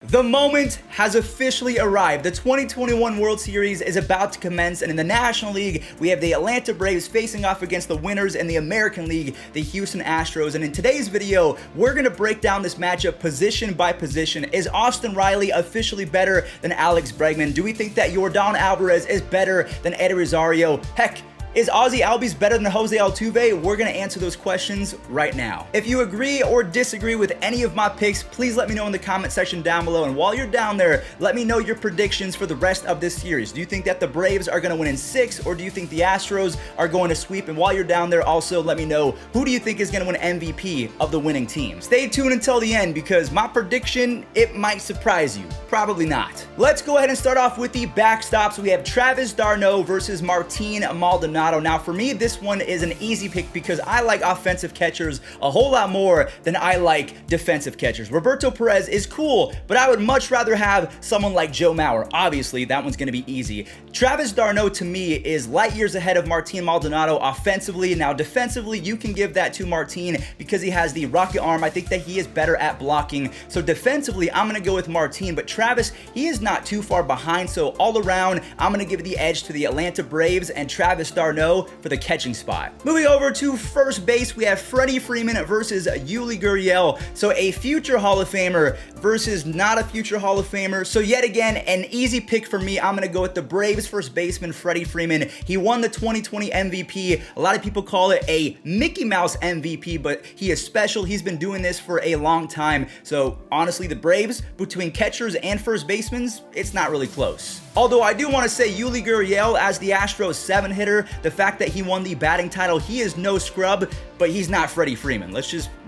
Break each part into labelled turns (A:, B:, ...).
A: The moment has officially arrived. The 2021 World Series is about to commence, and in the National League, we have the Atlanta Braves facing off against the winners in the American League, the Houston Astros. And in today's video, we're going to break down this matchup position by position. Is Austin Riley officially better than Alex Bregman? Do we think that Yordan Alvarez is better than Eddie Rosario? Heck, is Ozzie Albies better than Jose Altuve? We're going to answer those questions right now. If you agree or disagree with any of my picks, please let me know in the comment section down below. And while you're down there, let me know your predictions for the rest of this series. Do you think that the Braves are going to win in 6, or do you think the Astros are going to sweep? And while you're down there, also let me know, who do you think is going to win MVP of the winning team? Stay tuned until the end, because my prediction, it might surprise you. Probably not. Let's go ahead and start off with the backstops. We have Travis d'Arnaud versus Martin Maldonado. Now, for me, this one is an easy pick because I like offensive catchers a whole lot more than I like defensive catchers. Roberto Perez is cool, but I would much rather have someone like Joe Mauer. Obviously, that one's going to be easy. Travis d'Arnaud, to me, is light years ahead of Martin Maldonado offensively. Now, defensively, you can give that to Martin because he has the rocket arm. I think that he is better at blocking. So defensively, I'm going to go with Martin, but Travis, he is not too far behind. So all around, I'm going to give the edge to the Atlanta Braves and Travis d'Arnaud for the catching spot. Moving over to first base, we have Freddie Freeman versus Yuli Gurriel. So a future Hall of Famer versus not a future Hall of Famer. So yet again, an easy pick for me. I'm going to go with the Braves first baseman, Freddie Freeman. He won the 2020 MVP. A lot of people call it a Mickey Mouse MVP, but he is special. He's been doing this for a long time. So honestly, the Braves, between catchers and first basemen, it's not really close. Although I do want to say Yuli Gurriel, as the Astros 7-hitter, the fact that he won the batting title, he is no scrub, but he's not Freddie Freeman.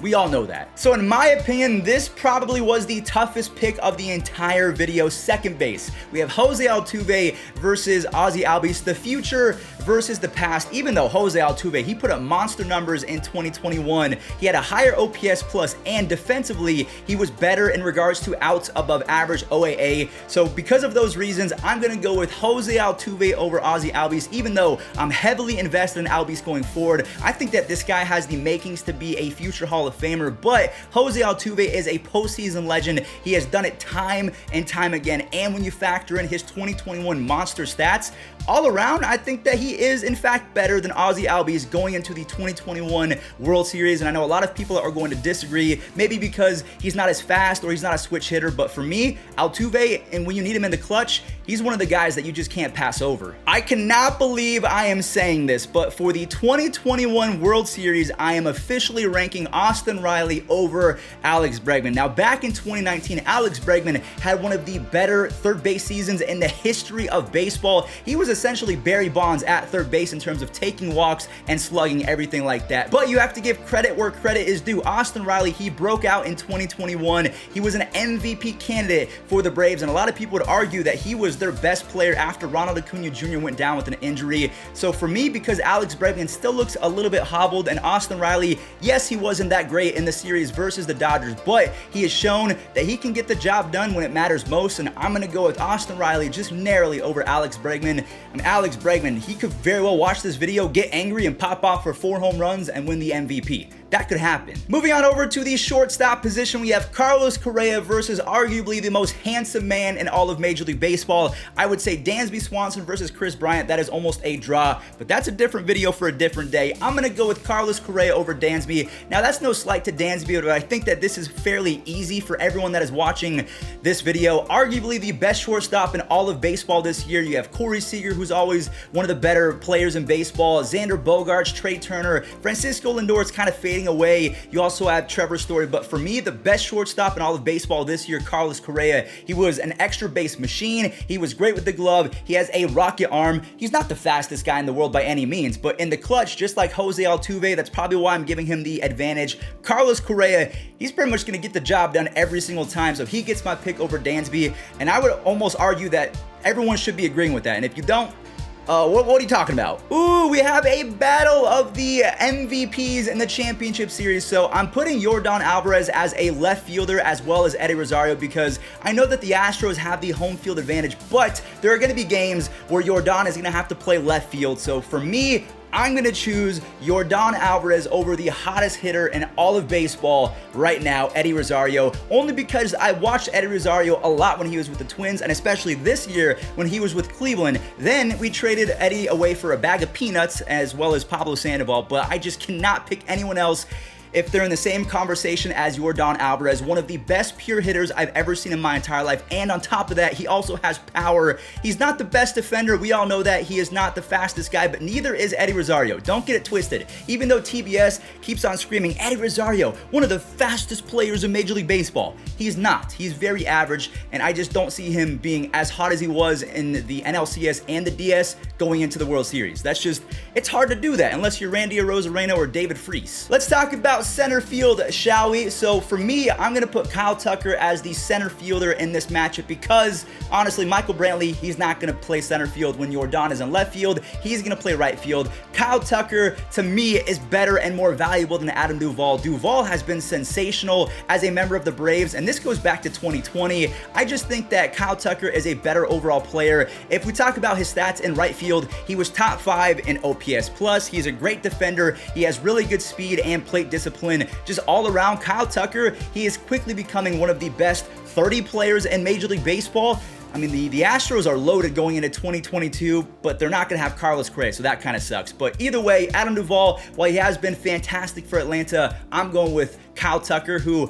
A: We all know that. So in my opinion, this probably was the toughest pick of the entire video. Second base, we have Jose Altuve versus Ozzie Albies, the future versus the past. Even though Jose Altuve, he put up monster numbers in 2021, he had a higher OPS plus, and defensively, he was better in regards to outs above average OAA. So because of those reasons, I'm going to go with Jose Altuve over Ozzie Albies, even though I'm heavily invested in Albies going forward. I think that this guy has the makings to be a future Hall of Famer, but Jose Altuve is a postseason legend. He has done it time and time again, and when you factor in his 2021 monster stats, all around, I think that he is in fact better than Ozzie Albies going into the 2021 World Series. And I know a lot of people are going to disagree, maybe because he's not as fast or he's not a switch hitter, but for me, Altuve, and when you need him in the clutch, he's one of the guys that you just can't pass over. I cannot believe I am saying this, but for the 2021 World Series, I am officially ranking Austin Riley over Alex Bregman. Now, back in 2019, Alex Bregman had one of the better third base seasons in the history of baseball. He was essentially Barry Bonds at third base in terms of taking walks and slugging, everything like that. But you have to give credit where credit is due. Austin Riley, he broke out in 2021. He was an MVP candidate for the Braves, and a lot of people would argue that he was their best player after Ronald Acuna Jr. went down with an injury. So for me, because Alex Bregman still looks a little bit hobbled, and Austin Riley, yes, he wasn't that great in the series versus the Dodgers, but he has shown that he can get the job done when it matters most, and I'm going to go with Austin Riley just narrowly over Alex Bregman. I mean, Alex Bregman, he could very well watch this video, get angry, and pop off for 4 home runs and win the MVP. That could happen. Moving on over to the shortstop position, we have Carlos Correa versus arguably the most handsome man in all of Major League Baseball. I would say Dansby Swanson versus Chris Bryant. That is almost a draw, but that's a different video for a different day. I'm going to go with Carlos Correa over Dansby. Now, that's no slight to Dansby, but I think that this is fairly easy for everyone that is watching this video. Arguably the best shortstop in all of baseball this year. You have Corey Seager, who's always one of the better players in baseball. Xander Bogaerts, Trey Turner, Francisco Lindor is kind of fading away. You also have Trevor Story, but for me, the best shortstop in all of baseball this year, Carlos Correa. He was an extra base machine. He was great with the glove. He has a rocket arm. He's not the fastest guy in the world by any means, but in the clutch, just like Jose Altuve, that's probably why I'm giving him the advantage. Carlos Correa, he's pretty much going to get the job done every single time, so he gets my pick over Dansby, and I would almost argue that everyone should be agreeing with that, and if you don't, what are you talking about? Ooh, we have a battle of the MVPs in the championship series. So I'm putting Yordan Alvarez as a left fielder as well as Eddie Rosario because I know that the Astros have the home field advantage, but there are going to be games where Yordan is going to have to play left field. So for me, I'm going to choose Yordan Alvarez over the hottest hitter in all of baseball right now, Eddie Rosario, only because I watched Eddie Rosario a lot when he was with the Twins, and especially this year when he was with Cleveland. Then we traded Eddie away for a bag of peanuts as well as Pablo Sandoval, but I just cannot pick anyone else if they're in the same conversation as Yordan Alvarez, one of the best pure hitters I've ever seen in my entire life. And on top of that, he also has power. He's not the best defender. We all know that. He is not the fastest guy, but neither is Eddie Rosario. Don't get it twisted. Even though TBS keeps on screaming, Eddie Rosario, one of the fastest players in Major League Baseball. He's not. He's very average, and I just don't see him being as hot as he was in the NLCS and the DS going into the World Series. That's just, it's hard to do that unless you're Randy Arozarena or David Freese. Let's talk about center field, shall we? So for me, I'm going to put Kyle Tucker as the center fielder in this matchup because, honestly, Michael Brantley, he's not going to play center field when Yordan is in left field. He's going to play right field. Kyle Tucker, to me, is better and more valuable than Adam Duvall. Duvall has been sensational as a member of the Braves, and this goes back to 2020. I just think that Kyle Tucker is a better overall player. If we talk about his stats in right field, he was top 5 in OPS+. He's a great defender. He has really good speed and plate discipline. Just all around, Kyle Tucker, he is quickly becoming one of the best 30 players in Major League Baseball. I mean, the Astros are loaded going into 2022, but they're not going to have Carlos Correa, so that kind of sucks. But either way, Adam Duvall, while he has been fantastic for Atlanta, I'm going with Kyle Tucker, who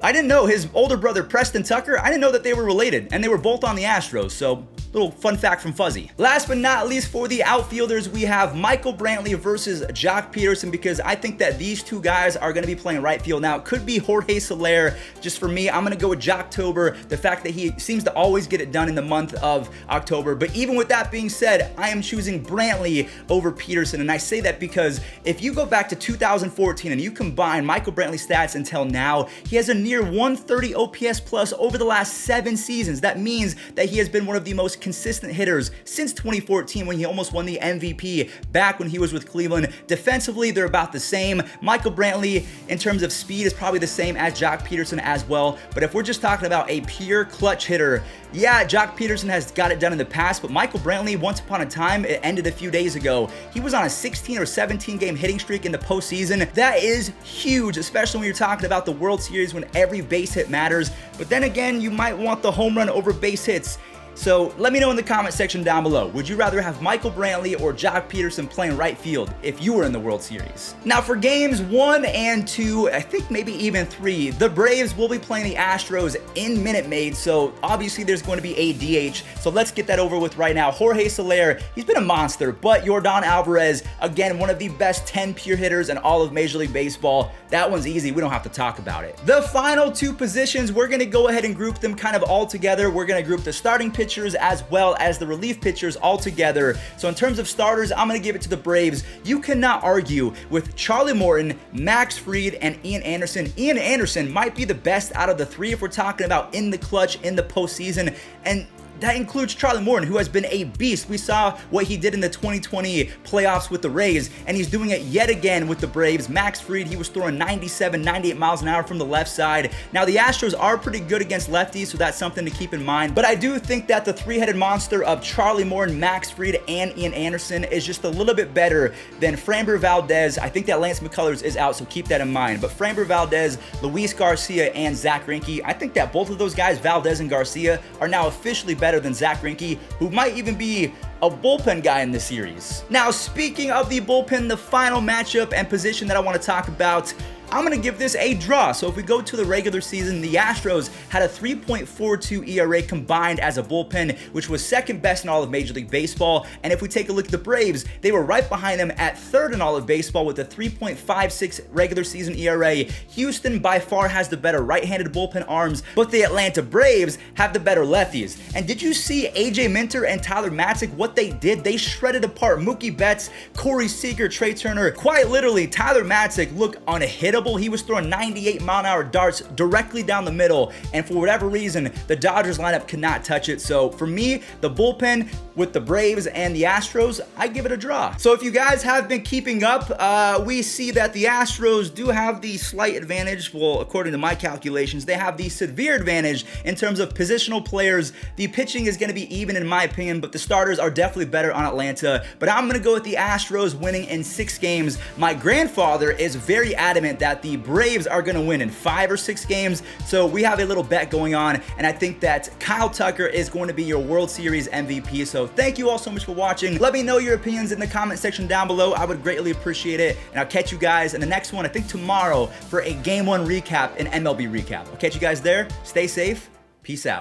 A: I didn't know his older brother, Preston Tucker, I didn't know that they were related, and they were both on the Astros, so little fun fact from Fuzzy. Last but not least, for the outfielders, we have Michael Brantley versus Jock Peterson, because I think that these two guys are going to be playing right field. Now, it could be Jorge Soler. Just for me, I'm going to go with Jocktober, the fact that he seems to always get it done in the month of October. But even with that being said, I am choosing Brantley over Peterson, and I say that because if you go back to 2014 and you combine Michael Brantley's stats until now, he has a near 130 OPS plus over the last 7 seasons. That means that he has been one of the most consistent hitters since 2014 when he almost won the MVP back when he was with Cleveland. Defensively, they're about the same. Michael Brantley, in terms of speed, is probably the same as Jock Peterson as well. But if we're just talking about a pure clutch hitter, yeah, Jock Peterson has got it done in the past, but Michael Brantley, once upon a time, it ended a few days ago. He was on a 16 or 17 game hitting streak in the postseason. That is huge, especially when you're talking about the World Series when every base hit matters. But then again, you might want the home run over base hits. So let me know in the comment section down below. Would you rather have Michael Brantley or Jock Peterson playing right field if you were in the World Series? Now for games 1 and 2, I think maybe even 3, the Braves will be playing the Astros in Minute Maid, so obviously there's going to be a DH. So let's get that over with right now. Jorge Soler, he's been a monster, but Yordan Alvarez, again, one of the best 10 pure hitters in all of Major League Baseball. That one's easy. We don't have to talk about it. The final 2 positions, we're going to go ahead and group them kind of all together. We're going to group the starting pitchers as well as the relief pitchers all together. So in terms of starters, I'm going to give it to the Braves. You cannot argue with Charlie Morton, Max Fried, and Ian Anderson. Ian Anderson might be the best out of the 3 if we're talking about in the clutch in the postseason, and that includes Charlie Morton, who has been a beast. We saw what he did in the 2020 playoffs with the Rays, and he's doing it yet again with the Braves. Max Fried, he was throwing 97, 98 miles an hour from the left side. Now, the Astros are pretty good against lefties, so that's something to keep in mind. But I do think that the 3-headed monster of Charlie Morton, Max Fried, and Ian Anderson is just a little bit better than Framber Valdez. I think that Lance McCullers is out, so keep that in mind. But Framber Valdez, Luis Garcia, and Zach Greinke, I think that both of those guys, Valdez and Garcia, are now officially better than Zach Greinke, who might even be a bullpen guy in this series. Now, speaking of the bullpen, the final matchup and position that I want to talk about, I'm going to give this a draw. So if we go to the regular season, the Astros had a 3.42 ERA combined as a bullpen, which was second best in all of Major League Baseball. And if we take a look at the Braves, they were right behind them at third in all of baseball with a 3.56 regular season ERA. Houston by far has the better right-handed bullpen arms, but the Atlanta Braves have the better lefties. And did you see AJ Minter and Tyler Matzik, what they did? They shredded apart Mookie Betts, Corey Seager, Trey Turner. Quite literally, Tyler Matzik looked unhittable unhittable. He was throwing 98-mile-an-hour darts directly down the middle, and for whatever reason, the Dodgers lineup could not touch it. So for me, the bullpen with the Braves and the Astros, I give it a draw. So if you guys have been keeping up, we see that the Astros do have the slight advantage. Well, according to my calculations, they have the severe advantage in terms of positional players. The pitching is going to be even in my opinion, but the starters are definitely better on Atlanta. But I'm going to go with the Astros winning in 6 games. My grandfather is very adamant that the Braves are going to win in 5 or 6 games. So we have a little bet going on, and I think that Kyle Tucker is going to be your World Series MVP. So thank you all so much for watching. Let me know your opinions in the comment section down below. I would greatly appreciate it. And I'll catch you guys in the next one, I think tomorrow, for a Game 1 recap and MLB recap. I'll catch you guys there. Stay safe. Peace out.